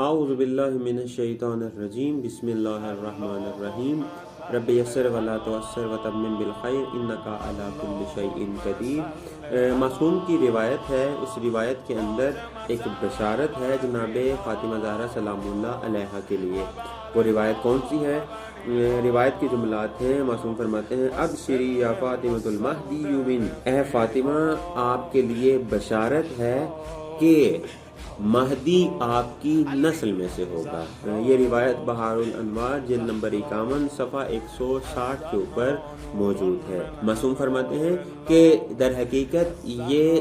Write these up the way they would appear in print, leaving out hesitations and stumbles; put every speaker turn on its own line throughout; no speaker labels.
اعوذ باللہ من الشیطان الرجیم بسم اللہ الرحمن الرحیم رب یسر ولا تعسر وتمم بالخیر انکا علی کل شیء قدیر۔ معصوم کی روایت ہے، اس روایت کے اندر ایک بشارت ہے جناب فاطمہ زہرا سلام اللہ علیہا کے لیے۔ وہ روایت کون سی ہے؟ روایت کی جملات ہیں، معصوم فرماتے ہیں ابشری یا فاطمۃ المہدی من، اے فاطمہ آپ کے لیے بشارت ہے کہ مہدی آپ کی نسل میں سے ہوگا۔ یہ روایت بہار الانوار جلد نمبر 51 صفحہ 160 کے اوپر موجود ہے۔ معصوم فرماتے ہیں کہ در حقیقت یہ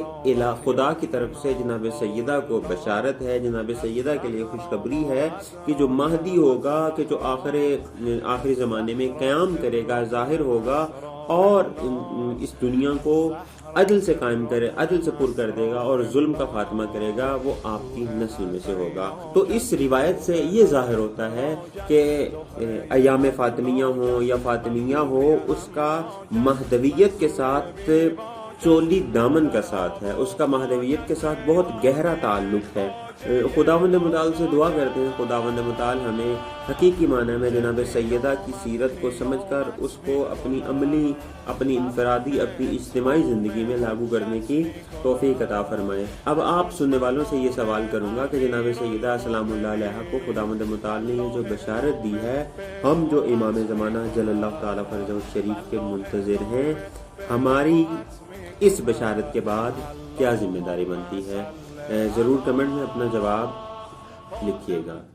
خدا کی طرف سے جناب سیدہ کو بشارت ہے، جناب سیدہ کے لیے خوشخبری ہے کہ جو مہدی ہوگا، کہ جو آخری زمانے میں قیام کرے گا، ظاہر ہوگا اور اس دنیا کو عدل سے قائم کرے، عدل سے پر کر دے گا اور ظلم کا خاتمہ کرے گا، وہ آپ کی نسل میں سے ہوگا۔ تو اس روایت سے یہ ظاہر ہوتا ہے کہ ایام فاطمیہ ہو یا فاطمیہ ہو، اس کا مہدویت کے ساتھ چولی دامن کا ساتھ ہے، اس کا مہدویت کے ساتھ بہت گہرا تعلق ہے۔ خداوند متعال سے دعا کرتے ہیں خداوند متعال ہمیں حقیقی معنی میں جناب سیدہ کی سیرت کو سمجھ کر اس کو اپنی عملی، اپنی انفرادی، اپنی اجتماعی زندگی میں لاگو کرنے کی توفیق عطا فرمائے۔ اب آپ سننے والوں سے یہ سوال کروں گا کہ جناب سیدہ سلام اللہ علیہا کو خداوند متعال نے یہ جو بشارت دی ہے، ہم جو امام زمانہ جل اللہ تعالیٰ فرجہ الشریف کے منتظر ہیں، ہماری اس بشارت کے بعد کیا ذمہ داری بنتی ہے؟ ضرور کمنٹ میں اپنا جواب لکھیے گا۔